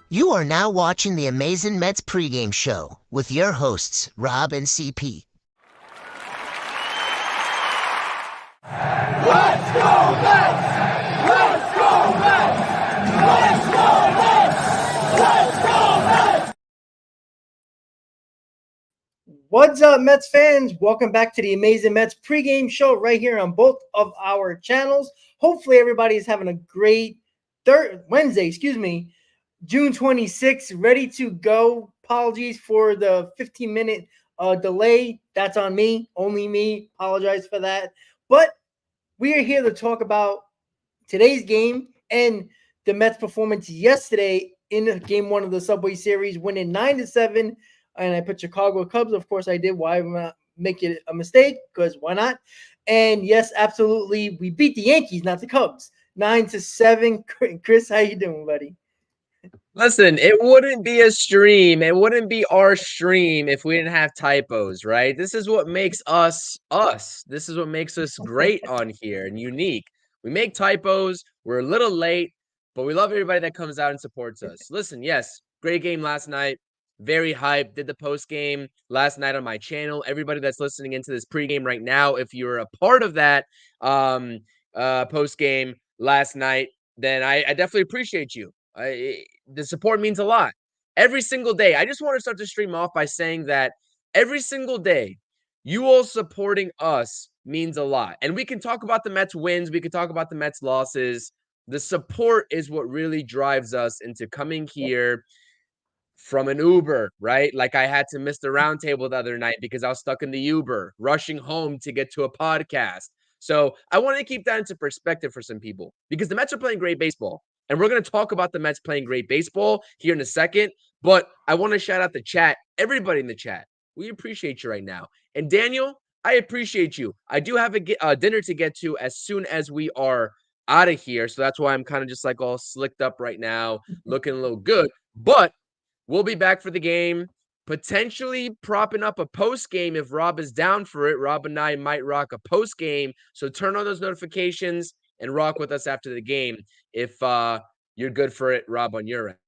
You are now watching the Amazin Mets PreGame Show with your hosts, Rob and CP. Let's go Mets! Let's go Mets! Let's go Mets! Let's go Mets! What's up, Mets fans? Welcome back to the Amazin Mets pregame show right here on both of our channels. Hopefully, everybody is having a great Wednesday, June 26th, ready to go. Apologies for the 15-minute delay. That's on me, only me. Apologize for that. But we are here to talk about today's game and the Mets' performance yesterday in game one of the Subway Series, winning 9-7. And I put Chicago Cubs. Of course, I did. Why not make it a mistake? Because why not? And yes, absolutely, we beat the Yankees, not the Cubs, 9-7. Chris, how you doing, buddy? Listen, it wouldn't be a stream. It wouldn't be our stream if we didn't have typos, right? This is what makes us us. This is what makes us great on here and unique. We make typos. We're a little late, but we love everybody that comes out and supports us. Listen, yes, great game last night. Very hyped. Did the post game last night on my channel. Everybody that's listening into this pregame right now, if you're a part of that post game last night, then I definitely appreciate you. The support means a lot. Every single day, I just want to start to stream off by saying that every single day, you all supporting us means a lot. And we can talk about the Mets wins, we can talk about the Mets losses. The support is what really drives us into coming here from an Uber, right? Like I had to miss the roundtable the other night because I was stuck in the Uber, rushing home to get to a podcast. So I wanted to keep that into perspective for some people because the Mets are playing great baseball. And we're going to talk about the Mets playing great baseball here in a second. But I want to shout out the chat, everybody in the chat. We appreciate you right now. And Daniel, I appreciate you. I do have a dinner to get to as soon as we are out of here. So that's why I'm kind of just like all slicked up right now, looking a little good. But we'll be back for the game, potentially propping up a post game if Rob is down for it. Rob and I might rock a post game. So turn on those notifications and rock with us after the game if you're good for it, Rob, on your end.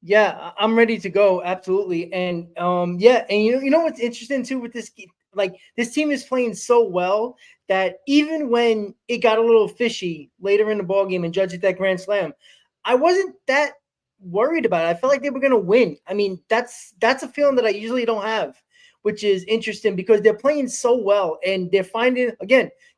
Yeah, I'm ready to go. Absolutely. And yeah, and you know what's interesting too with this, like this team is playing so well that even when it got a little fishy later in the ball game and Judge hit that grand slam, I wasn't that worried about it. I felt like they were gonna win. I mean, that's a feeling that I usually don't have, which is interesting because they're playing so well and they're finding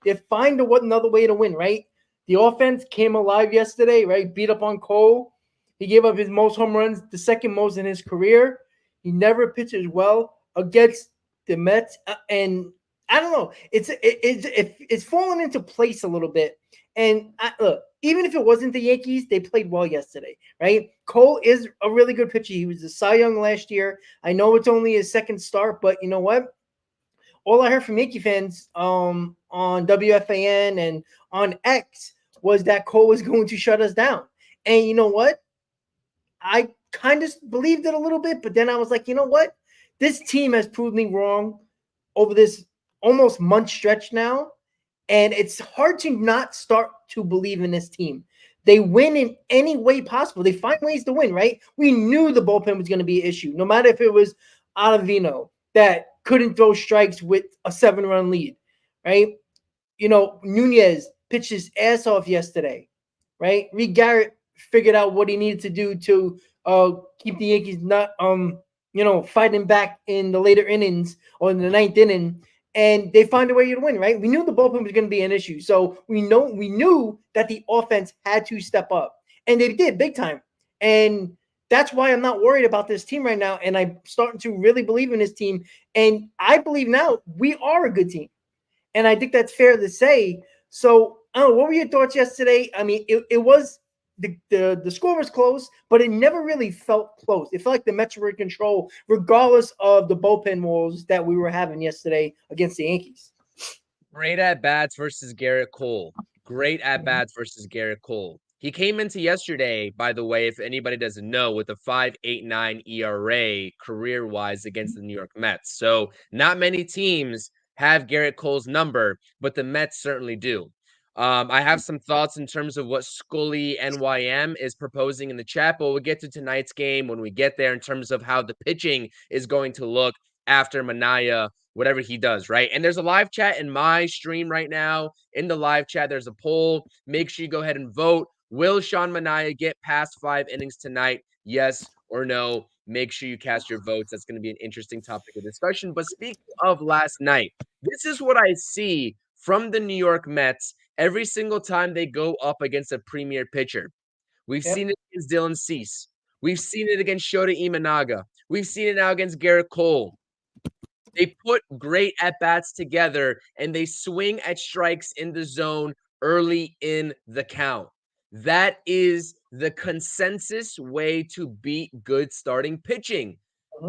another way to win, right? The offense came alive yesterday, right? Beat up on Cole. He gave up his most home runs, the second most in his career. He never pitches well against the Mets, and I don't know. It's fallen into place a little bit. And look, even if it wasn't the Yankees, they played well yesterday, right? Cole is a really good pitcher. He was a Cy Young last year. I know it's only his second start, but you know what? All I heard from Yankee fans on WFAN and on X was that Cole was going to shut us down. And you know what? I kind of believed it a little bit, but then I was like, you know what? This team has proved me wrong over this almost month stretch now. And it's hard to not start to believe in this team. They win in any way possible. They find ways to win, right? We knew the bullpen was going to be an issue, no matter if it was Ottavino that couldn't throw strikes with a 7-run lead, right? You know, Nunez pitched his ass off yesterday, right? Reed Garrett figured out what he needed to do to keep the Yankees not fighting back in the later innings or in the ninth inning, and they find a way to win, right? We knew the bullpen was going to be an issue, so we knew that the offense had to step up, and they did big time, and that's why I'm not worried about this team right now, and I'm starting to really believe in this team, and I believe now we are a good team, and I think that's fair to say. So, I don't know, what were your thoughts yesterday? I mean, it was the score was close, but it never really felt close. It felt like the Mets were in control, regardless of the bullpen woes that we were having yesterday against the Yankees. Great at bats versus Garrett Cole. Great at bats versus Garrett Cole. He came into yesterday, by the way, if anybody doesn't know, with a 5.89 ERA career-wise against the New York Mets. So not many teams have Garrett Cole's number, but the Mets certainly do. I have some thoughts in terms of what Scully NYM is proposing in the chat, but we'll get to tonight's game when we get there in terms of how the pitching is going to look after Manaya, whatever he does, right? And there's a live chat in my stream right now. In the live chat, there's a poll. Make sure you go ahead and vote. Will Sean Manaya get past 5 innings tonight? Yes or no? Make sure you cast your votes. That's going to be an interesting topic of discussion. But speaking of last night, this is what I see from the New York Mets every single time they go up against a premier pitcher. We've seen it against Dylan Cease. We've seen it against Shota Imanaga. We've seen it now against Garrett Cole. They put great at-bats together, and they swing at strikes in the zone early in the count. That is the consensus way to beat good starting pitching.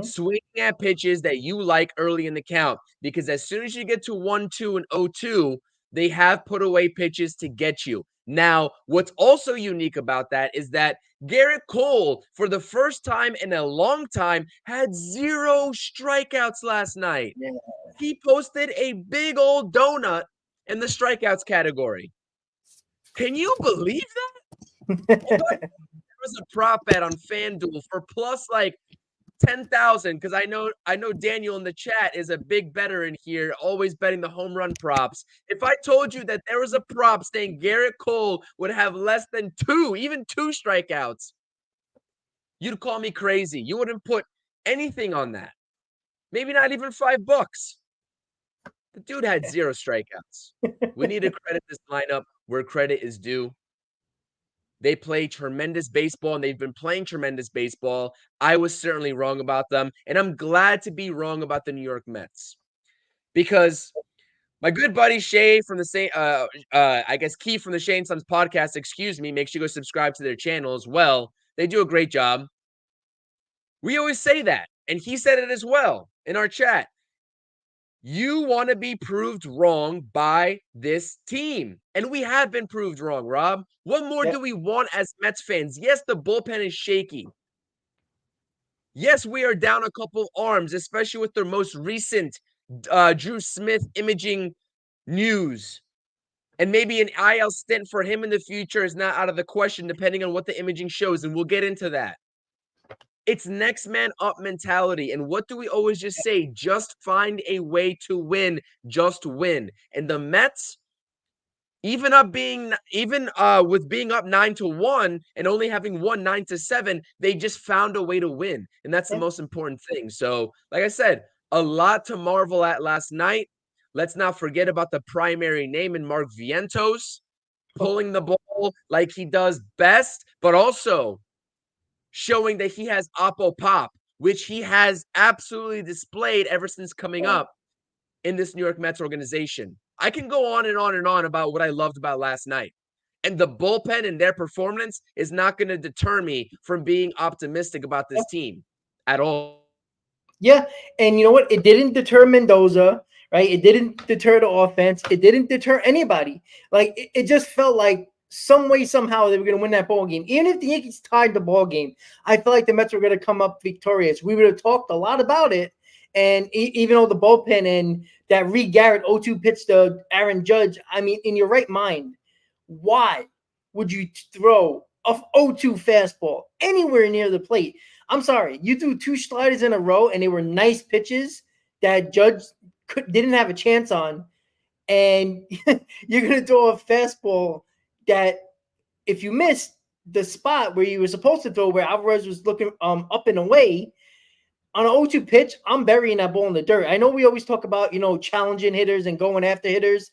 Swinging at pitches that you like early in the count, because as soon as you get to 1-2 and 0-2, they have put away pitches to get you. Now, what's also unique about that is that Garrett Cole, for the first time in a long time, had 0 strikeouts last night. Yeah. He posted a big old donut in the strikeouts category. Can you believe that? There was a prop bet on FanDuel for plus like 10,000, because I know Daniel in the chat is a big bettor in here, always betting the home run props. If I told you that there was a prop saying Garrett Cole would have less than 2, even 2 strikeouts, you'd call me crazy. You wouldn't put anything on that. Maybe not even $5. The dude had 0 strikeouts. We need to credit this lineup where credit is due. They play tremendous baseball, and they've been playing tremendous baseball. I was certainly wrong about them, and I'm glad to be wrong about the New York Mets, because my good buddy Shay from the same, I guess Keith from the Shay and Sons podcast, excuse me, make sure you go subscribe to their channel as well. They do a great job. We always say that, and he said it as well in our chat. You want to be proved wrong by this team. And we have been proved wrong, Rob. What more do we want as Mets fans? Yes, the bullpen is shaky. Yes, we are down a couple arms, especially with their most recent Drew Smith imaging news. And maybe an IL stint for him in the future is not out of the question, depending on what the imaging shows. And we'll get into that. It's next man up mentality. And what do we always just say? Just find a way to win. Just win. And the Mets, even with being up 9-1 and only having won 9-7, they just found a way to win. And that's the most important thing. So, like I said, a lot to marvel at last night. Let's not forget about the primary name in Mark Vientos, pulling the ball like he does best, but also showing that he has oppo pop, which he has absolutely displayed ever since coming up in this New York Mets organization. I can go on and on and on about what I loved about last night. And the bullpen and their performance is not going to deter me from being optimistic about this team at all. Yeah, and you know what? It didn't deter Mendoza, right? It didn't deter the offense. It didn't deter anybody. Like, it just felt like some way, somehow, they were going to win that ball game. Even if the Yankees tied the ball game, I felt like the Mets were going to come up victorious. We would have talked a lot about it. And even though the bullpen and that Reed Garrett 0-2 pitch to Aaron Judge, I mean, in your right mind, why would you throw a 0-2 fastball anywhere near the plate? I'm sorry. You threw 2 sliders in a row, and they were nice pitches that Judge didn't have a chance on. And you're going to throw a fastball that, if you missed the spot where you were supposed to throw, where Alvarez was looking up and away, on an 0-2 pitch, I'm burying that ball in the dirt. I know we always talk about, challenging hitters and going after hitters.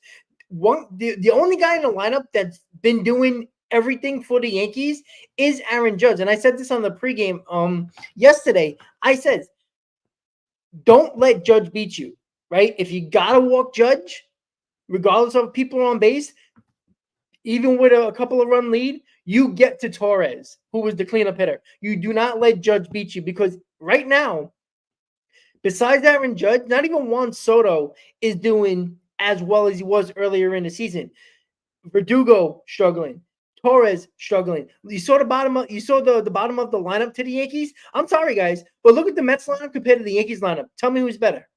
The only guy in the lineup that's been doing everything for the Yankees is Aaron Judge. And I said this on the pregame yesterday. I said, don't let Judge beat you, right? If you got to walk Judge, regardless of people on base, even with a couple of run lead, you get to Torres, who was the cleanup hitter. You do not let Judge beat you, because right now, besides Aaron Judge, not even Juan Soto is doing as well as he was earlier in the season. Verdugo struggling, Torres struggling. You saw the bottom of the bottom of the lineup to the Yankees. I'm sorry, guys, but look at the Mets lineup compared to the Yankees lineup. Tell me who's better.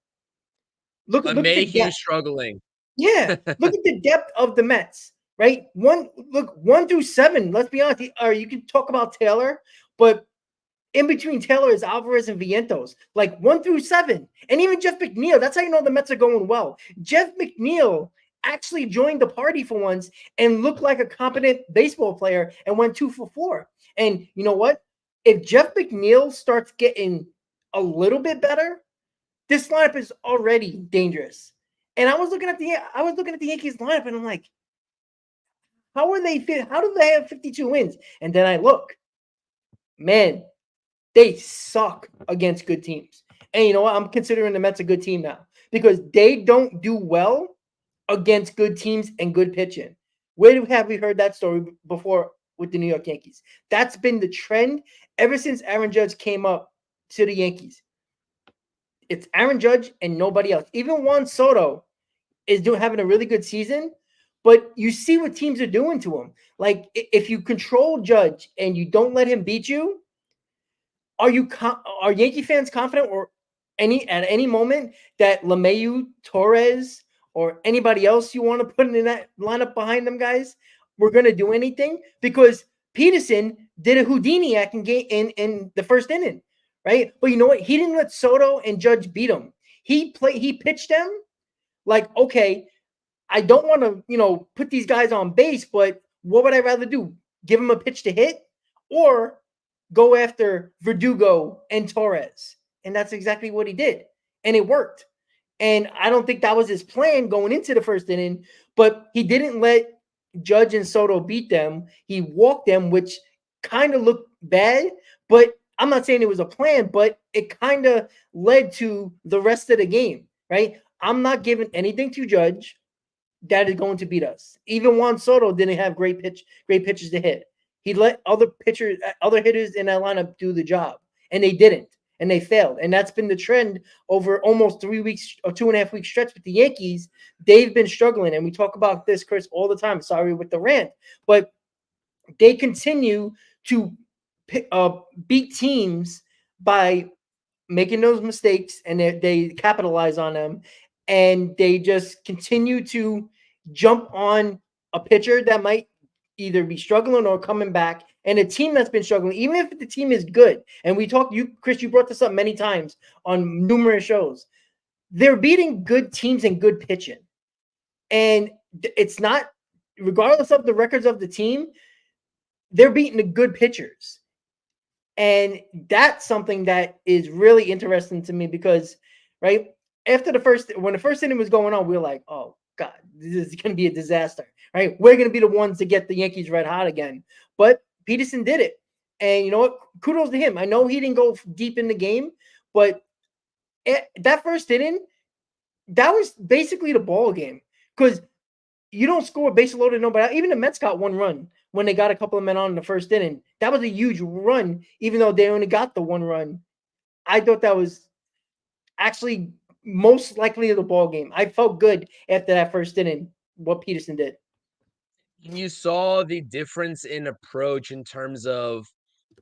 Look at the depth. Struggling. Yeah, look at the depth of the Mets. right? 1 through 7. Let's be honest. Or you can talk about Taylor, but in between Taylor is Alvarez and Vientos, like 1 through 7. And even Jeff McNeil, that's how you know the Mets are going well. Jeff McNeil actually joined the party for once and looked like a competent baseball player and went 2 for 4. And you know what? If Jeff McNeil starts getting a little bit better, this lineup is already dangerous. And I was looking at the Yankees lineup and I'm like, how do they have 52 wins? And then I look, man, they suck against good teams. And you know what? I'm considering the Mets a good team now because they don't do well against good teams and good pitching. Where have we heard that story before with the New York Yankees? That's been the trend ever since Aaron Judge came up to the Yankees. It's Aaron Judge and nobody else. Even Juan Soto is having a really good season, but you see what teams are doing to him. Like if you control Judge and you don't let him beat you, are Yankee fans confident or at any moment that LeMahieu, Torres, or anybody else you want to put in that lineup behind them guys, we're going to do anything? Because Peterson did a Houdini act in the first inning, right? But you know what? He didn't let Soto and Judge beat him. He pitched them like, okay, I don't want to, put these guys on base, but what would I rather do? Give him a pitch to hit or go after Verdugo and Torres? And that's exactly what he did. And it worked. And I don't think that was his plan going into the first inning, but he didn't let Judge and Soto beat them. He walked them, which kind of looked bad, but I'm not saying it was a plan, but it kind of led to the rest of the game, right? I'm not giving anything to Judge that is going to beat us. Even Juan Soto didn't have great pitches to hit. He let other hitters in that lineup do the job, and they didn't, and they failed. And that's been the trend over almost 3 weeks or 2.5 week stretch with the Yankees. They've been struggling, and we talk about this, Chris, all the time. Sorry with the rant, but they continue to beat teams by making those mistakes, and they capitalize on them, and they just continue to jump on a pitcher that might either be struggling or coming back, and a team that's been struggling, even if the team is good. And Chris, you brought this up many times on numerous shows. They're beating good teams and good pitching. And it's not, regardless of the records of the team, they're beating the good pitchers. And that's something that is really interesting to me because, right, when the first inning was going on, we were like, oh, God, this is going to be a disaster, right? We're going to be the ones to get the Yankees red hot again. But Peterson did it. And you know what? Kudos to him. I know he didn't go deep in the game, but that first inning, that was basically the ball game because you don't score base loaded nobody out. Even the Mets got one run when they got a couple of men on in the first inning. That was a huge run, even though they only got the one run. I thought that was actually most likely the ball game. I felt good after that first inning, what Peterson did. You saw the difference in approach in terms of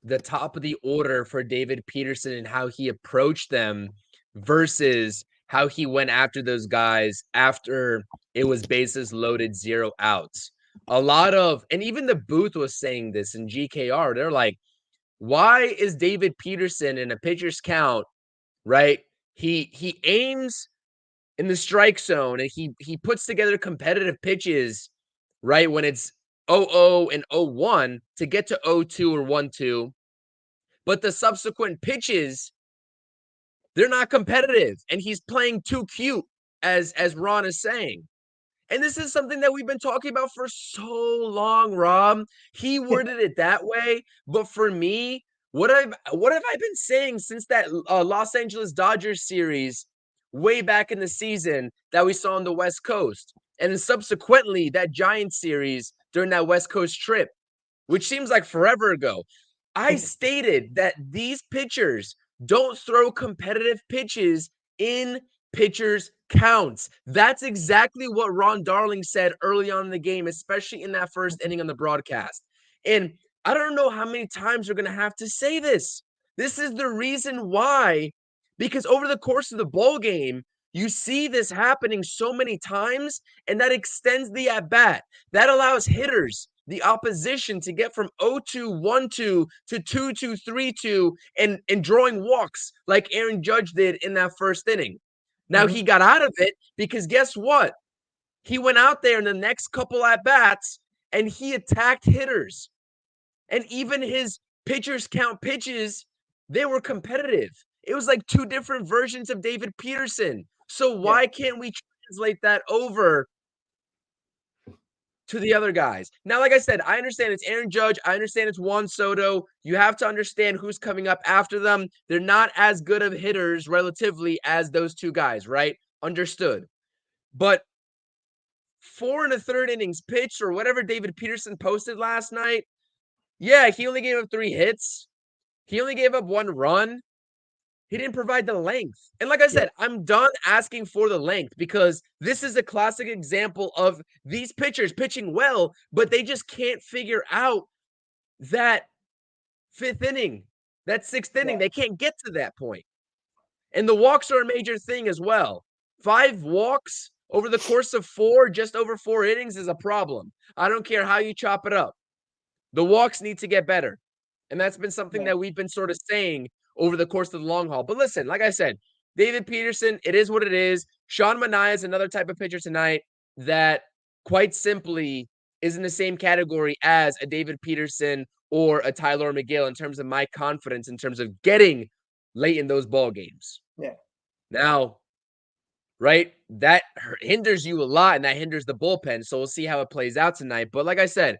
the top of the order for David Peterson and how he approached them versus how he went after those guys after it was bases loaded, 0 outs. And even the booth was saying this in GKR. They're like, why is David Peterson in a pitcher's count, right? He aims in the strike zone and he puts together competitive pitches, right? When it's 0-0 and 0-1 to get to 0-2 or 1-2. But the subsequent pitches, they're not competitive. And he's playing too cute, as Ron is saying. And this is something that we've been talking about for so long, Rob. He worded it that way. But for me, what have I been saying since that Los Angeles Dodgers series way back in the season that we saw on the West Coast? And then subsequently, that Giants series during that West Coast trip, which seems like forever ago. I stated that these pitchers don't throw competitive pitches in pitchers' counts. That's exactly what Ron Darling said early on in the game, especially in that first inning on the broadcast. And I don't know how many times we're going to have to say this. This is the reason why, because over the course of the ball game, You see this happening so many times, and that extends the at-bat. That allows hitters, the opposition, to get from 0-2, 1-2 to 2-2, 3-2, and drawing walks like Aaron Judge did in that first inning. Now, he got out of it because guess what? He went out there in the next couple at-bats, and he attacked hitters. And even his pitchers count pitches, they were competitive. It was like two different versions of David Peterson. So why can't we translate that over to the other guys? Now, like I said, I understand it's Aaron Judge. I understand it's Juan Soto. You have to understand who's coming up after them. They're not as good of hitters relatively as those two guys, right? Understood. But 4 1/3 innings pitched, or whatever David Peterson posted last night, yeah, he only gave up 3 hits. He only gave up 1 run. He didn't provide the length. And like I said, I'm done asking for the length because this is a classic example of these pitchers pitching well, but they just can't figure out that 5th inning, that 6th inning. They can't get to that point. And the walks are a major thing as well. 5 walks over the course of 4, just over 4 innings is a problem. I don't care how you chop it up. The walks need to get better. And that's been something that we've been sort of saying over the course of the long haul. But listen, like I said, David Peterson, it is what it is. Sean Manaea is another type of pitcher tonight that quite simply is in the same category as a David Peterson or a Tyler McGill in terms of my confidence in terms of getting late in those ball games. Yeah. Now, right, that hinders you a lot, and that hinders the bullpen. So we'll see how it plays out tonight. But like I said,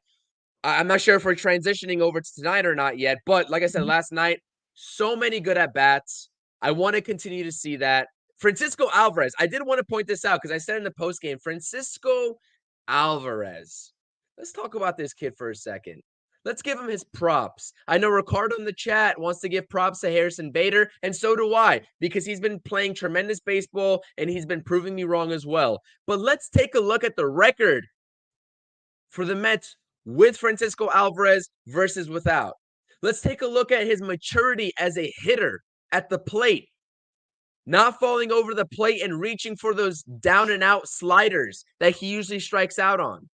I'm not sure if we're transitioning over to tonight or not yet, but like I said last night, so many good at-bats. I want to continue to see that. Francisco Alvarez, I did want to point this out because I said in the postgame, Francisco Alvarez. Let's talk about this kid for a second. Let's give him his props. I know Ricardo in the chat wants to give props to Harrison Bader, and so do I, because he's been playing tremendous baseball, and he's been proving me wrong as well. But let's take a look at the record for the Mets with Francisco Alvarez versus without. Let's take a look at his maturity as a hitter at the plate. Not falling over the plate and reaching for those down and out sliders that he usually strikes out on.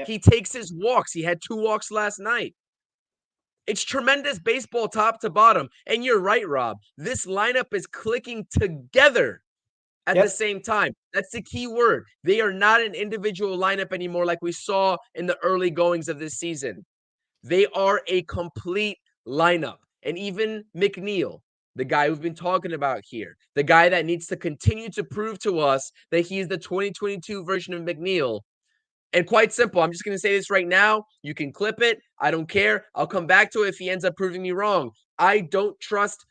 He takes his walks. He had 2 walks last night. It's tremendous baseball top to bottom. And you're right, Rob. This lineup is clicking together at the same time. That's the key word. They are not an individual lineup anymore like we saw in the early goings of this season. They are a complete lineup. And even McNeil, the guy we've been talking about here, the guy that needs to continue to prove to us that he is the 2022 version of McNeil. And quite simple, I'm just going to say this right now. You can clip it. I don't care. I'll come back to it if he ends up proving me wrong. I don't trust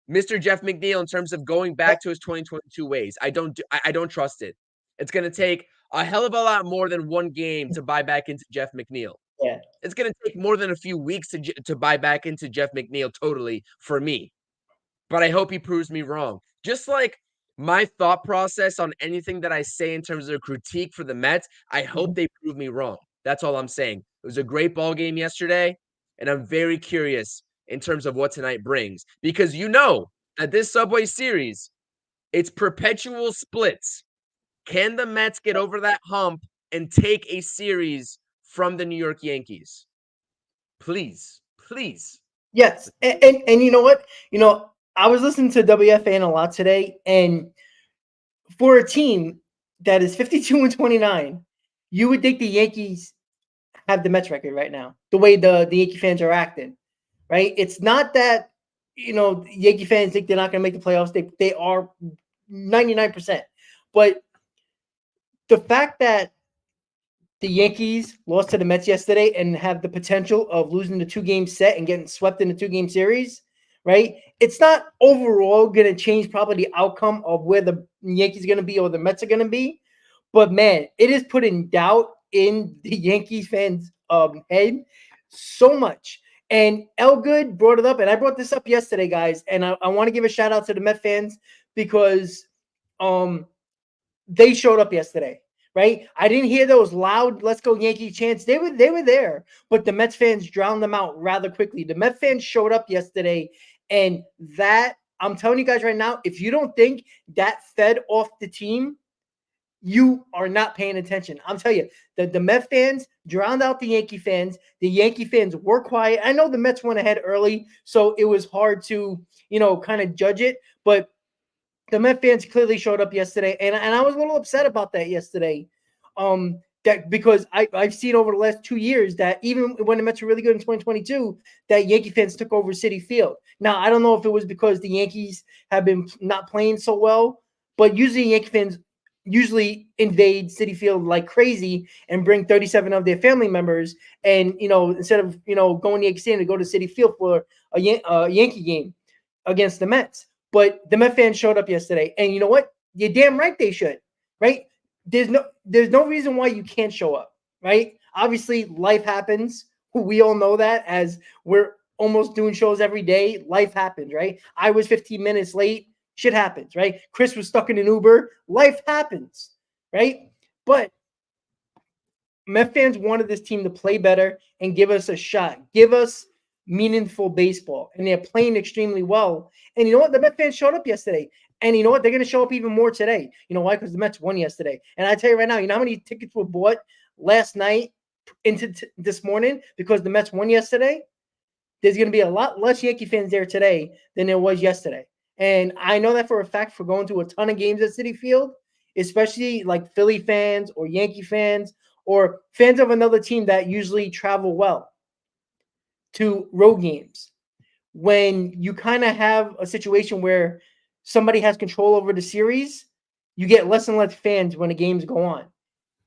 Mr. Jeff McNeil in terms of going back to his 2022 ways. I don't trust it. It's going to take a hell of a lot more than 1 game to buy back into Jeff McNeil. Yeah. It's going to take more than a few weeks to buy back into Jeff McNeil totally for me. But I hope he proves me wrong. Just like my thought process on anything that I say in terms of a critique for the Mets, I hope they prove me wrong. That's all I'm saying. It was a great ball game yesterday, and I'm very curious in terms of what tonight brings. Because you know that this Subway Series, it's perpetual splits. Can the Mets get over that hump and take a series from the New York Yankees? Please, please. Yes. And you know what? I was listening to WFAN a lot today, and for a team that is 52-29, you would think the Yankees have the Mets record right now, the way the Yankee fans are acting, right? It's not that, Yankee fans think they're not going to make the playoffs. They are 99%. But the fact that the Yankees lost to the Mets yesterday and have the potential of losing the 2-game set and getting swept in the 2-game series, right? It's not overall going to change probably the outcome of where the Yankees are going to be or the Mets are going to be. But, man, it is putting doubt in the Yankees fans' head so much. And Elgood brought it up, and I brought this up yesterday, guys, and I want to give a shout-out to the Met fans because they showed up yesterday. Right? I didn't hear those loud "Let's go Yankee" chants. They were there, but the Mets fans drowned them out rather quickly. The Mets fans showed up yesterday, and that I'm telling you guys right now, if you don't think that fed off the team, you are not paying attention. I'm telling you, the Met fans drowned out the Yankee fans. The Yankee fans were quiet. I know the Mets went ahead early, so it was hard to, kind of judge it. But the Met fans clearly showed up yesterday, and I was a little upset about that yesterday. That because I've seen over the last 2 years that even when the Mets were really good in 2022, that Yankee fans took over Citi Field. Now I don't know if it was because the Yankees have been not playing so well, but usually Yankee fans usually invade Citi Field like crazy and bring 37 of their family members, and instead of going to Yankee Stadium to go to Citi Field for a Yankee game against the Mets. But the Met fans showed up yesterday, and you know what? You're damn right they should, right? There's no reason why you can't show up, right? Obviously, life happens. We all know that, as we're almost doing shows every day. Life happens, right? I was 15 minutes late. Shit happens, right? Chris was stuck in an Uber. Life happens, right? But Met fans wanted this team to play better and give us a shot. Give us meaningful baseball, and they're playing extremely well. And you know what? The Met fans showed up yesterday, and you know what? They're going to show up even more today. You know why? Because the Mets won yesterday. And I tell you right now, you know how many tickets were bought last night into this morning because the Mets won yesterday? There's going to be a lot less Yankee fans there today than there was yesterday. And I know that for a fact for going to a ton of games at Citi Field, especially like Philly fans or Yankee fans or fans of another team that usually travel well to road games. When you kind of have a situation where somebody has control over the series, you get less and less fans when the games go on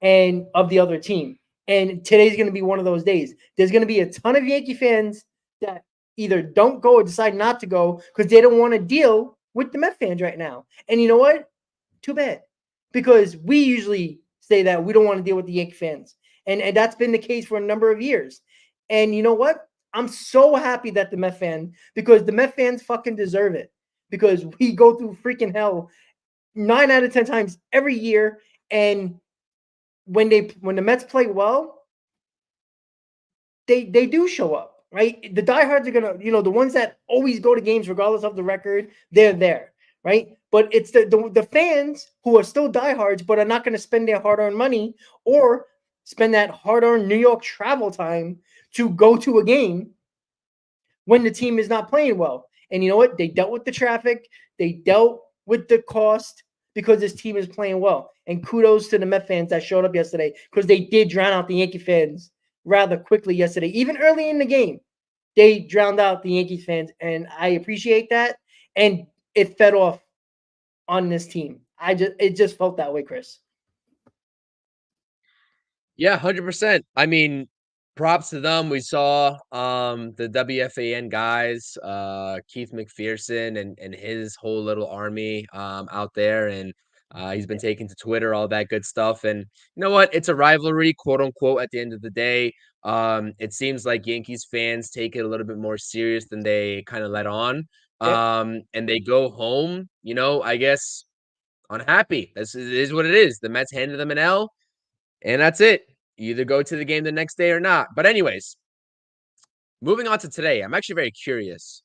and of the other team. And today's going to be one of those days. There's going to be a ton of Yankee fans that either don't go or decide not to go because they don't want to deal with the Met fans right now. And you know what? Too bad. Because we usually say that we don't want to deal with the Yankee fans. And that's been the case for a number of years. And you know what? I'm so happy that the Met fans, because the Met fans fucking deserve it. Because we go through freaking hell 9 out of 10 times every year. And when the Mets play well, they do show up, right? The diehards are gonna, the ones that always go to games regardless of the record, they're there, right? But it's the fans who are still diehards but are not going to spend their hard-earned money or spend that hard-earned New York travel time to go to a game when the team is not playing well. And you know what? They dealt with the traffic, they dealt with the cost because this team is playing well. And kudos to the Met fans that showed up yesterday because they did drown out the Yankee fans rather quickly yesterday. Even early in the game, they drowned out the Yankees fans, and I appreciate that. And it fed off on this team. It just felt that way, Chris. Yeah, 100%. I mean, props to them. We saw the WFAN guys, Keith McPherson and his whole little army out there, and he's been taken to Twitter, all that good stuff. And you know what? It's a rivalry, quote unquote, at the end of the day. It seems like Yankees fans take it a little bit more serious than they kind of let on. And they go home, I guess unhappy. This is what it is. The Mets handed them an L. And that's it. You either go to the game the next day or not. But anyways, moving on to today, I'm actually very curious.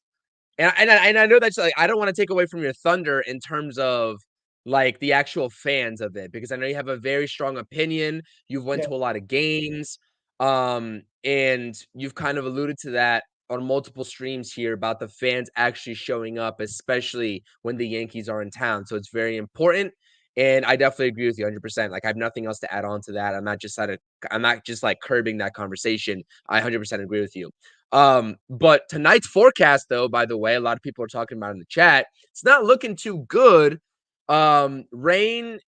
And I know that's like I don't want to take away from your thunder in terms of like the actual fans of it, because I know you have a very strong opinion. You've went Yeah. to a lot of games. And you've kind of alluded to that on multiple streams here about the fans actually showing up, especially when the Yankees are in town. So it's very important. And I definitely agree with you 100%. Like I have nothing else to add on to that. I'm not just like curbing that conversation. I 100% agree with you. But tonight's forecast, though, by the way, a lot of people are talking about in the chat. It's not looking too good. Rain,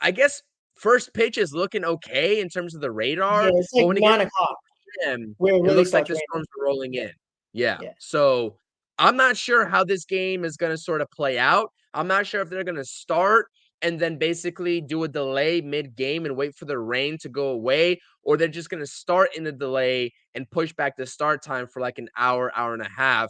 I guess first pitch is looking okay in terms of the Yeah, radar, it's but like when it gets 9 o'clock where it it really looks like starts the raining. storms are rolling in. Yeah. Yeah. So I'm not sure how this game is going to sort of play out. I'm not sure if they're going to start and then basically do a delay mid-game and wait for the rain to go away, or they're just going to start in the delay and push back the start time for like an hour, hour and a half.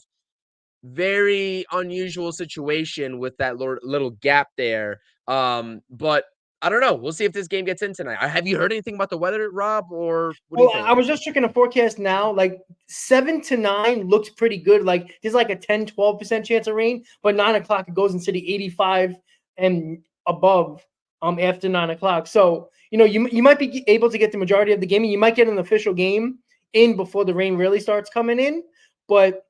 Very unusual situation with that little gap there. But I don't know. We'll see if this game gets in tonight. Have you heard anything about the weather, Rob, or what do you Well, think? I was just checking the forecast now. Like 7 to 9 looks pretty good. Like there's like a 10-12% chance of rain, but 9 o'clock it goes into the 85 and above after 9 o'clock. So you might be able to get the majority of the game, and you might get an official game in before the rain really starts coming in. But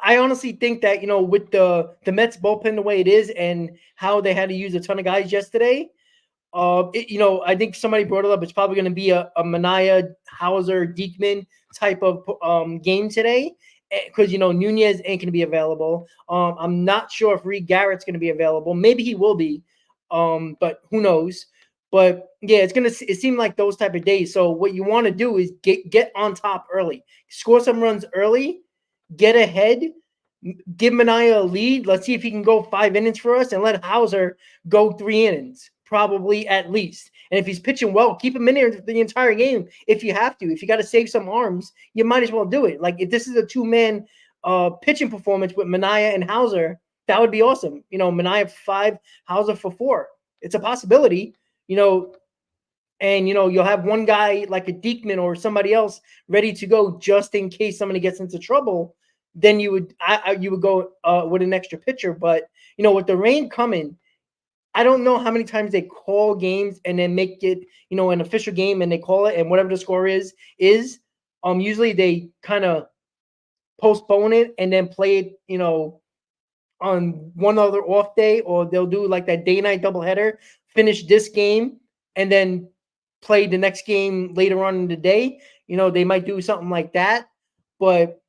I honestly think that with the Mets bullpen the way it is and how they had to use a ton of guys yesterday, I think somebody brought it up. It's probably going to be a Manaea, Hauser, Diekman type of game today because Nunez ain't going to be available. I'm not sure if Reed Garrett's going to be available. Maybe he will be, but who knows? But yeah, it seemed like those type of days. So what you want to do is get on top early, score some runs early, get ahead, give Manaea a lead. Let's see if he can go 5 innings for us, and let Hauser go 3 innings, probably at least. And if he's pitching well, keep him in there the entire game if you have to. If you got to save some arms, you might as well do it. Like if this is a 2-man pitching performance with Manaea and Hauser, that would be awesome. Manaea 5, Hauser for 4. It's a possibility. And you'll have one guy like a Diekman or somebody else ready to go just in case somebody gets into trouble. Then you would go with an extra pitcher. But with the rain coming, I don't know how many times they call games and then make it an official game, and they call it, and whatever the score is usually they kind of postpone it and then play it on one other off day, or they'll do like that day-night doubleheader, finish this game and then play the next game later on in the day. They might do something like that, but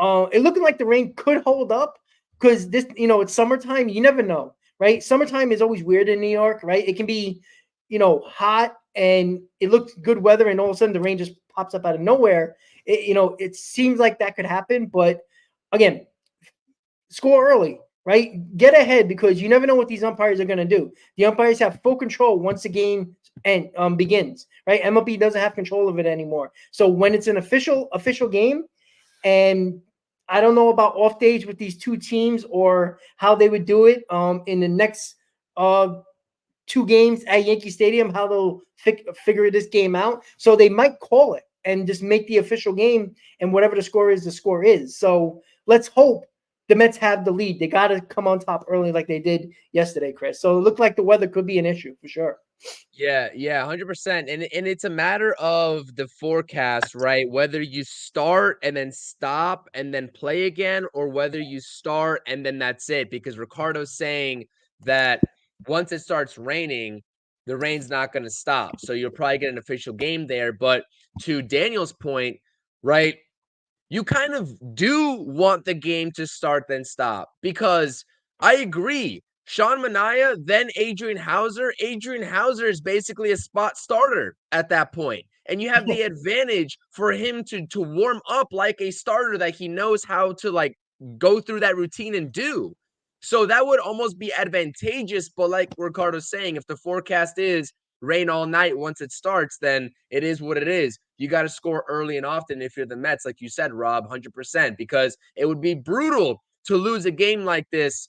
it looking like the rain could hold up because this, it's summertime. You never know, right? Summertime is always weird in New York, right? It can be, hot and it looks good weather, and all of a sudden the rain just pops up out of nowhere. It seems like that could happen, but again, score early, right? Get ahead, because you never know what these umpires are going to do. The umpires have full control once the game begins, right? MLB doesn't have control of it anymore. So when it's an official game, and I don't know about off days with these two teams or how they would do it in the next 2 games at Yankee Stadium, how they'll figure this game out. So they might call it and just make the official game, and whatever the score is. So let's hope the Mets have the lead. They got to come on top early like they did yesterday, Chris. So it looked like the weather could be an issue for sure. Yeah, 100%. And it's a matter of the forecast, right? Whether you start and then stop and then play again, or whether you start and then that's it. Because Ricardo's saying that once it starts raining, the rain's not going to stop. So you'll probably get an official game there. But to Daniel's point, right, you kind of do want the game to start then stop, because I agree. Sean Manaea, then Adrian Hauser. Adrian Hauser is basically a spot starter at that point. And you have the advantage for him to warm up like a starter that he knows how to like go through that routine and do. So that would almost be advantageous. But like Ricardo's saying, if the forecast is rain all night once it starts, then it is what it is. You got to score early and often if you're the Mets, like you said, Rob, 100%, because it would be brutal to lose a game like this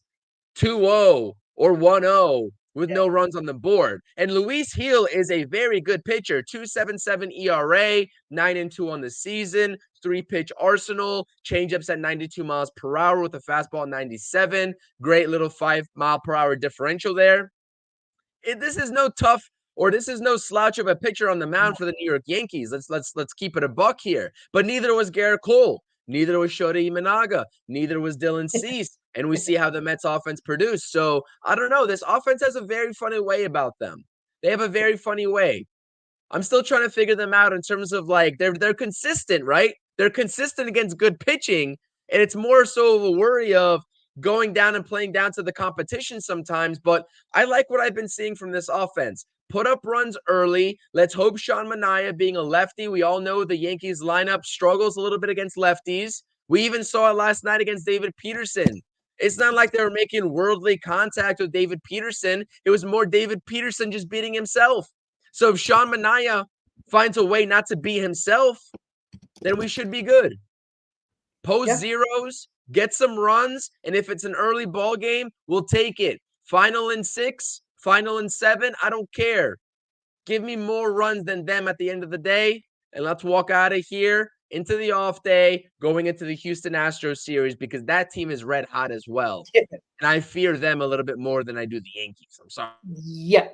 2-0 or 1-0 with no runs on the board. And Luis Gil is a very good pitcher. 2.77 ERA, 9-2 on the season, 3-pitch arsenal, changeups at 92 miles per hour with a fastball at 97. Great little 5-mile-per-hour differential there. This is no slouch of a pitcher on the mound for the New York Yankees. Let's keep it a buck here. But neither was Garrett Cole. Neither was Shota Imanaga. Neither was Dylan Cease. And we see how the Mets offense produced. So I don't know. This offense has a very funny way about them. They have a very funny way. I'm still trying to figure them out in terms of like they're consistent, right? They're consistent against good pitching. And it's more so of a worry of going down and playing down to the competition sometimes. But I like what I've been seeing from this offense. Put up runs early. Let's hope Sean Manaea, being a lefty, we all know the Yankees lineup struggles a little bit against lefties. We even saw it last night against David Peterson. It's not like they were making worldly contact with David Peterson. It was more David Peterson just beating himself. So if Sean Manaea finds a way not to be himself, then we should be good. Post zeros, get some runs, and if it's an early ball game, we'll take it. Final in 6, final in 7, I don't care. Give me more runs than them at the end of the day, and let's walk out of here into the off day, going into the Houston Astros series, because that team is red hot as well. Yeah. And I fear them a little bit more than I do the Yankees. I'm sorry. Yeah.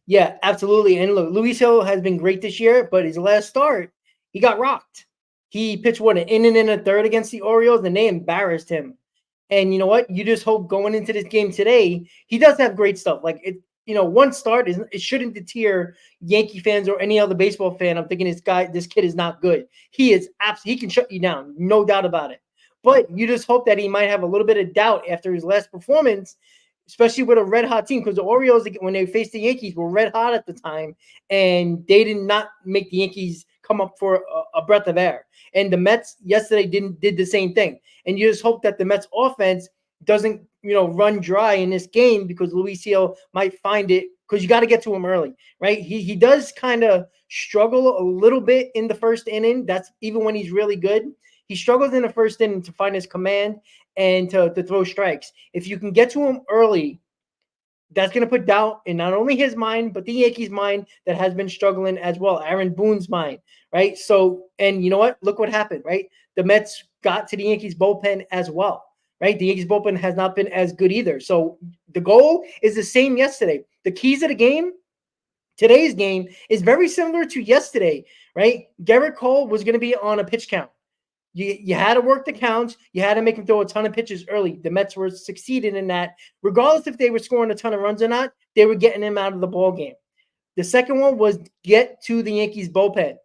Yeah, absolutely. And look, Luis Hill has been great this year, but his last start, he got rocked. He pitched an inning and a third against the Orioles, and they embarrassed him. And you know what? You just hope going into this game today, he does have great stuff. Like it, one start it shouldn't deter Yankee fans or any other baseball fan. I'm thinking this kid is not good. He is absolutely, he can shut you down, no doubt about it. But you just hope that he might have a little bit of doubt after his last performance, especially with a red hot team, because the Orioles, when they faced the Yankees, were red hot at the time, and they did not make the Yankees come up for a breath of air. And the Mets yesterday did the same thing. And you just hope that the Mets offense doesn't, run dry in this game, because Luis Hill might find it, because you got to get to him early, right? He does kind of struggle a little bit in the first inning. That's even when he's really good. He struggles in the first inning to find his command and to throw strikes. If you can get to him early, that's going to put doubt in not only his mind, but the Yankees' mind that has been struggling as well. Aaron Boone's mind, right? So, and you know what? Look what happened, right? The Mets got to the Yankees bullpen as well, right? The Yankees bullpen has not been as good either. So the goal is the same yesterday. The keys of the game, today's game, is very similar to yesterday, right? Garrett Cole was going to be on a pitch count. You had to work the counts. You had to make him throw a ton of pitches early. The Mets were succeeding in that. Regardless if they were scoring a ton of runs or not, they were getting him out of the ball game. The second one was get to the Yankees bullpen.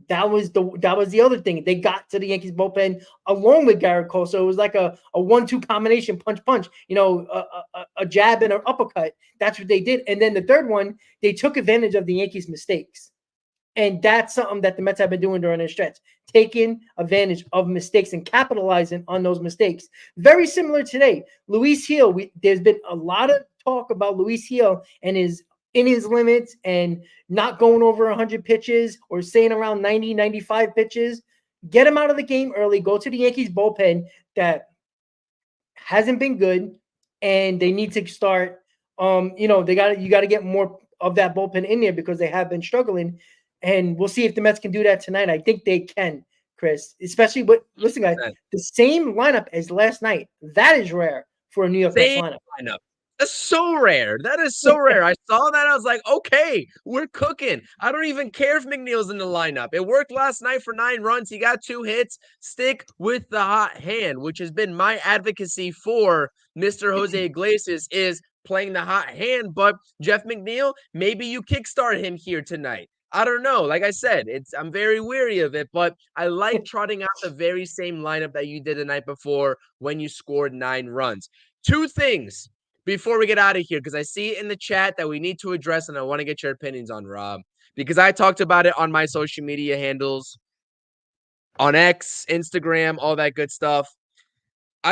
That was the other thing. They got to the Yankees bullpen along with Garrett Cole. So it was like a 1-2 combination, punch, a jab and an uppercut. That's what they did. And then the third one, they took advantage of the Yankees' mistakes. And that's something that the Mets have been doing during their stretch, taking advantage of mistakes and capitalizing on those mistakes. Very similar today. Luis Hill, there's been a lot of talk about Luis Hill and his in his limits and not going over 100 pitches or saying around 90, 95 pitches. Get him out of the game early. Go to the Yankees bullpen that hasn't been good, and they need to start. You got to get more of that bullpen in there, because they have been struggling. And we'll see if the Mets can do that tonight. I think they can, Chris. Especially listen, guys, the same lineup as last night. That is rare for a New York Mets lineup. That's so rare. That is so rare. I saw that. I was like, okay, we're cooking. I don't even care if McNeil's in the lineup. It worked last night for 9 runs. He got 2 hits. Stick with the hot hand, which has been my advocacy for Mr. Jose Iglesias, is playing the hot hand. But Jeff McNeil, maybe you kickstart him here tonight. I don't know. Like I said, I'm very weary of it, but I like trotting out the very same lineup that you did the night before when you scored 9 runs. 2 things before we get out of here, because I see it in the chat that we need to address, and I want to get your opinions on, Rob, because I talked about it on my social media handles, on X, Instagram, all that good stuff.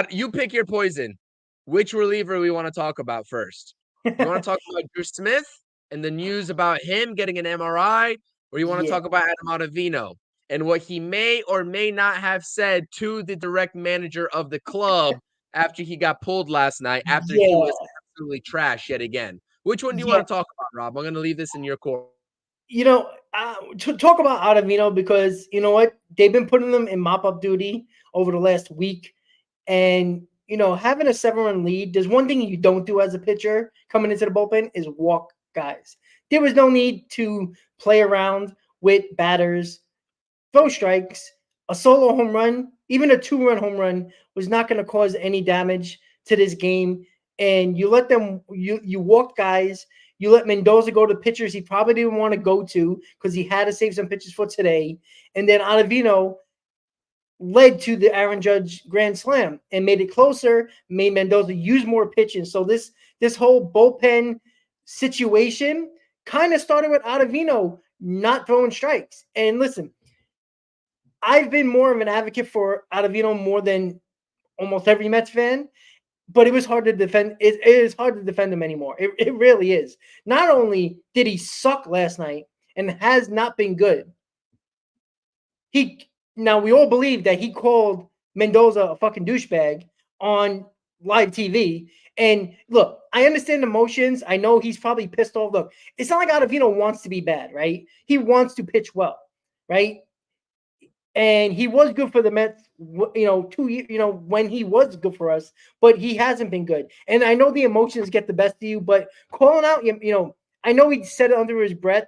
You pick your poison. Which reliever we want to talk about first? You want to talk about Drew Smith and the news about him getting an MRI, or you want to talk about Adam Ottavino and what he may or may not have said to the direct manager of the club after he got pulled last night, after he was absolutely trash yet again? Which one do you want to talk about, Rob? I'm going to leave this in your court. To talk about Ottavino, because you know what? They've been putting them in mop-up duty over the last week. And, having a 7-run lead, there's one thing you don't do as a pitcher coming into the bullpen is walk guys. There was no need to play around with batters, throw strikes. A solo home run, even a 2-run home run, was not going to cause any damage to this game. And you let them, you walk guys. You let Mendoza go to pitchers he probably didn't want to go to, because he had to save some pitches for today. And then Ottavino led to the Aaron Judge grand slam and made it closer, made Mendoza use more pitches. So this whole bullpen situation kind of started with Ottavino not throwing strikes. And listen, I've been more of an advocate for Ottavino more than almost every Mets fan, but it was hard to defend. It is hard to defend him anymore. It really is. Not only did he suck last night and has not been good, now we all believe that he called Mendoza a fucking douchebag on live TV. And look, I understand emotions. I know he's probably pissed off. Look, it's not like Ottavino wants to be bad, right? He wants to pitch well, right? And he was good for the Mets, 2 years, when he was good for us, but he hasn't been good. And I know the emotions get the best of you, but calling out, I know he said it under his breath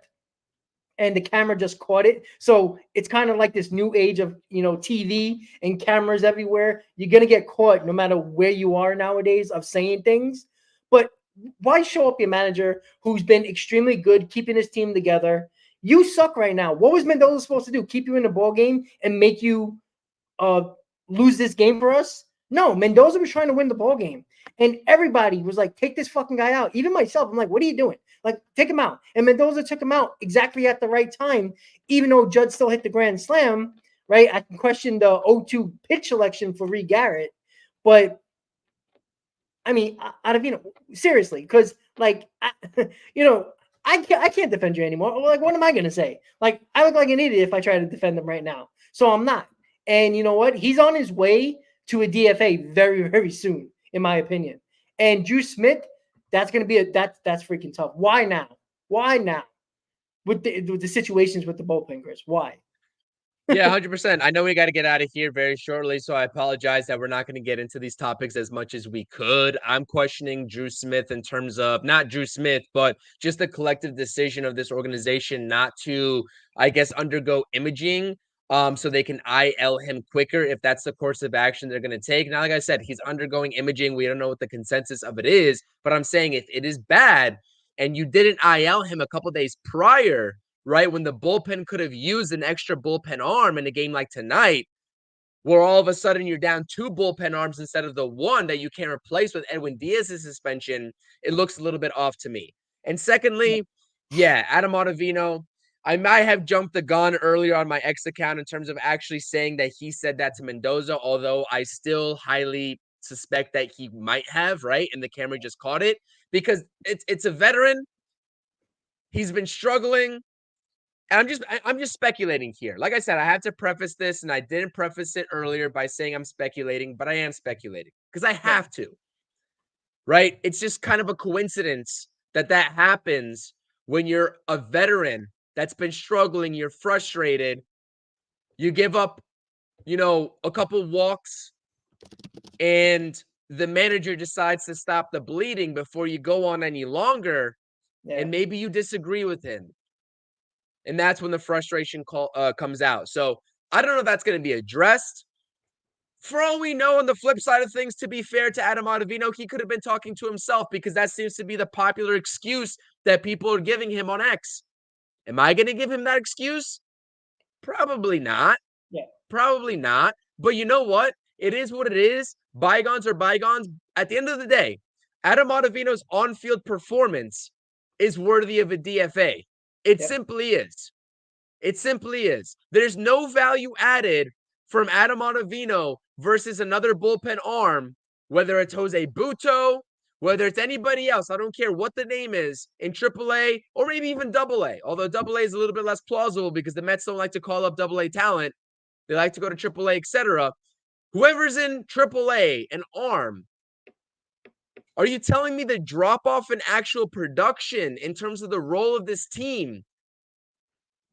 and the camera just caught it. So it's kind of like this new age of, TV and cameras everywhere. You're going to get caught no matter where you are nowadays of saying things. But why show up your manager who's been extremely good keeping his team together? You suck right now. What was Mendoza supposed to do? Keep you in the ball game and make you uh, lose this game for us? No, Mendoza was trying to win the ball game. And everybody was like, take this fucking guy out. Even myself, I'm like, what are you doing? Like, take him out. And Mendoza took him out exactly at the right time, even though Judd still hit the grand slam, right? I can question the 0-2 pitch selection for Reed Garrett. But, I mean, seriously, because, like, I can't defend you anymore. Like, what am I going to say? Like, I look like an idiot if I try to defend him right now. So I'm not. And you know what? He's on his way to a DFA very, very soon, in my opinion. And Drew Smith, that's going to be that's freaking tough. Why now? Why now? With the situations with the bullpen, Chris? Why? Yeah, 100%. I know we got to get out of here very shortly, so I apologize that we're not going to get into these topics as much as we could. I'm questioning Drew Smith in terms of not Drew Smith, but just the collective decision of this organization not to, I guess, undergo imaging so they can IL him quicker if that's the course of action they're going to take. Now, like I said, he's undergoing imaging. We don't know what the consensus of it is, but I'm saying if it is bad and you didn't IL him a couple days prior, right? When the bullpen could have used an extra bullpen arm in a game like tonight, where all of a sudden you're down 2 bullpen arms instead of the one that you can't replace with Edwin Diaz's suspension, it looks a little bit off to me. And secondly, yeah, Adam Ottavino, I might have jumped the gun earlier on my X account in terms of actually saying that he said that to Mendoza, although I still highly suspect that he might have, right? And the camera just caught it because it's a veteran. He's been struggling. And I'm just speculating here. Like I said, I have to preface this, and I didn't preface it earlier by saying I'm speculating, but I am speculating because I have to. Right? It's just kind of a coincidence that happens when you're a veteran that's been struggling, you're frustrated, you give up, a couple walks, and the manager decides to stop the bleeding before you go on any longer, and maybe you disagree with him. And that's when the frustration comes out. So I don't know if that's going to be addressed. For all we know, on the flip side of things, to be fair to Adam Ottavino, he could have been talking to himself because that seems to be the popular excuse that people are giving him on X. Am I going to give him that excuse? Probably not. Yeah. Probably not. But you know what? It is what it is. Bygones are bygones. At the end of the day, Adam Ottavino's on-field performance is worthy of a DFA. It simply is. It simply is. There's no value added from Adam Ottavino versus another bullpen arm, whether it's Jose Buto, whether it's anybody else. I don't care what the name is in AAA or maybe even AA. Although AA is a little bit less plausible because the Mets don't like to call up AA talent. They like to go to AAA, etc. Whoever's in AAA, an arm. Are you telling me the drop off in actual production in terms of the role of this team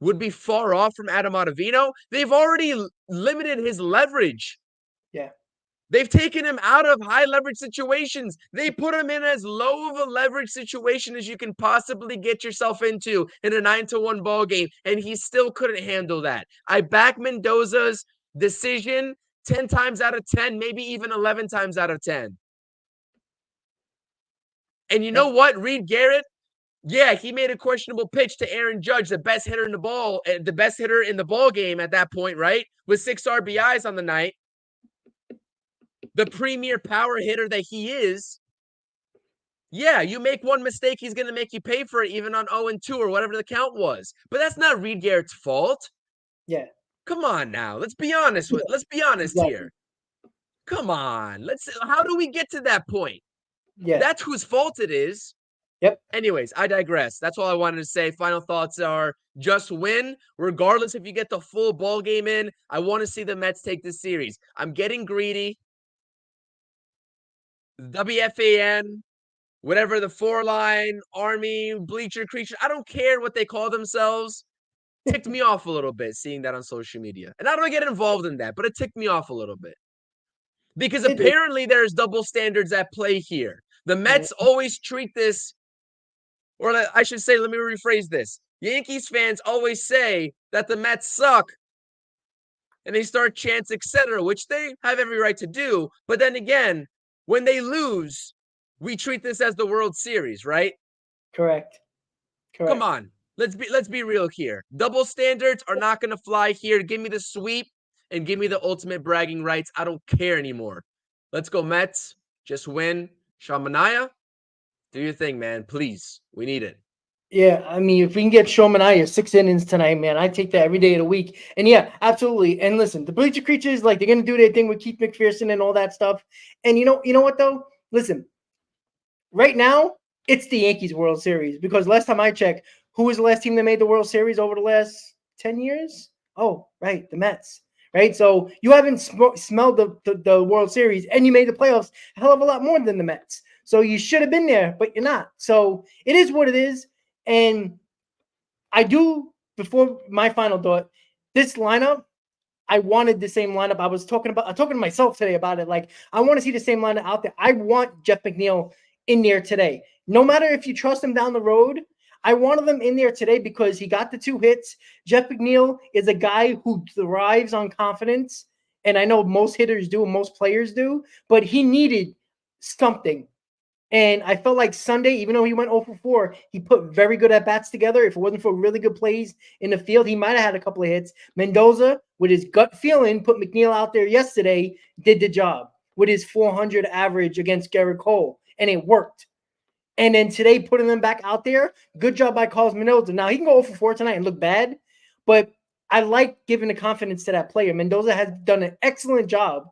would be far off from Adam Ottavino? They've already limited his leverage. Yeah. They've taken him out of high leverage situations. They put him in as low of a leverage situation as you can possibly get yourself into in a 9-1 ball game, and he still couldn't handle that. I back Mendoza's decision 10 times out of 10, maybe even 11 times out of 10. And you know what? Reed Garrett, yeah, he made a questionable pitch to Aaron Judge, the best hitter in the ball game at that point, right? With 6 RBIs on the night. The premier power hitter that he is. Yeah, you make one mistake, he's going to make you pay for it, even on 0-2 or whatever the count was. But that's not Reed Garrett's fault. Yeah. Come on now. Let's be honest here. Come on. How do we get to that point? Yeah. That's whose fault it is. Yep. Anyways, I digress. That's all I wanted to say. Final thoughts are just win. Regardless if you get the full ball game in, I want to see the Mets take this series. I'm getting greedy. WFAN, whatever the 4-line, Army, Bleacher Creature, I don't care what they call themselves. ticked me off a little bit seeing that on social media. And I don't get involved in that, but it ticked me off a little bit. Because apparently there's double standards at play here. The Mets always treat this, or I should say, let me rephrase this. Yankees fans always say that the Mets suck, and they start chants, etc., which they have every right to do. But then again, when they lose, we treat this as the World Series, right? Correct. Come on. Let's be real here. Double standards are not going to fly here. Give me the sweep and give me the ultimate bragging rights. I don't care anymore. Let's go Mets. Just win. Shamanaya, do your thing, man. Please. We need it. Yeah, I mean, if we can get Shomanaya 6 innings tonight, man, I take that every day of the week. And yeah, absolutely. And listen, the Bleacher Creatures, like, they're gonna do their thing with Keith McPherson and all that stuff. And you know what though? Listen, right now it's the Yankees World Series, because last time I checked, who was the last team that made the World Series over the last 10 years? Oh, right, the Mets. Right, so you haven't smelled the World Series, and you made the playoffs a hell of a lot more than the Mets. So you should have been there, but you're not. So it is what it is. And I do, before my final thought, this lineup, I wanted the same lineup. I'm talking to myself today about it. Like, I want to see the same lineup out there. I want Jeff McNeil in there today. No matter if you trust him down the road, I wanted him in there today because he got the 2 hits. Jeff McNeil is a guy who thrives on confidence. And I know most hitters do and most players do, but he needed something. And I felt like Sunday, even though he went 0 for 4, he put very good at-bats together. If it wasn't for really good plays in the field, he might have had a couple of hits. Mendoza, with his gut feeling, put McNeil out there yesterday, did the job with his 400 average against Garrett Cole, and it worked. And then today, putting them back out there, good job by Carlos Mendoza. Now, he can go 0 for 4 tonight and look bad, but I like giving the confidence to that player. Mendoza has done an excellent job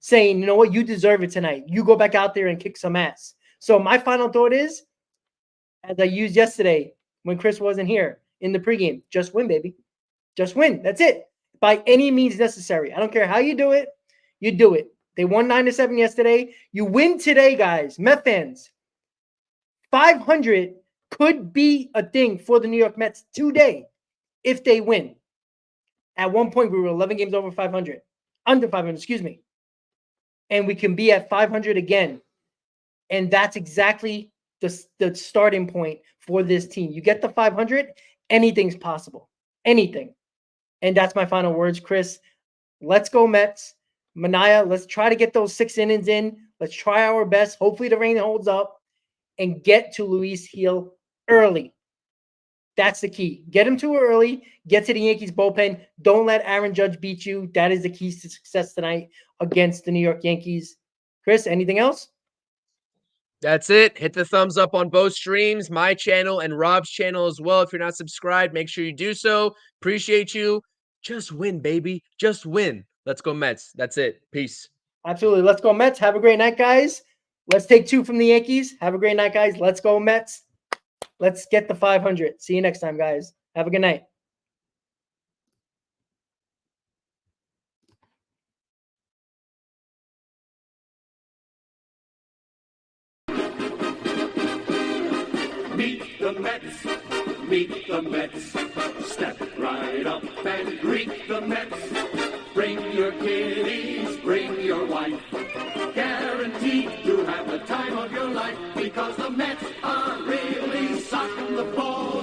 saying, you know what, you deserve it tonight. You go back out there and kick some ass. So my final thought is, as I used yesterday when Chris wasn't here in the pregame, just win, baby. Just win. That's it. By any means necessary. I don't care how you do it. You do it. They won 9-7 yesterday. You win today, guys. Met fans. 500 could be a thing for the New York Mets today if they win. At one point, we were 11 games over 500. Under 500, excuse me. And we can be at 500 again. And that's exactly the starting point for this team. You get the 500, anything's possible. Anything. And that's my final words, Chris. Let's go Mets. Manaya, let's try to get those 6 innings in. Let's try our best. Hopefully the rain holds up. And get to Luis Gil early. That's the key. Get him to early. Get to the Yankees bullpen. Don't let Aaron Judge beat you. That is the key to success tonight against the New York Yankees. Chris, anything else? That's it. Hit the thumbs up on both streams, my channel and Rob's channel as well. If you're not subscribed, make sure you do so. Appreciate you. Just win, baby. Just win. Let's go Mets. That's it. Peace. Absolutely. Let's go Mets. Have a great night, guys. Let's take 2 from the Yankees. Have a great night, guys. Let's go Mets. Let's get the 500. See you next time, guys. Have a good night. Meet the Mets, meet the Mets. Step right up and greet the Mets. Bring your kiddies, bring your wife. Guaranteed to have the time of your life, because the Mets are really socking the ball.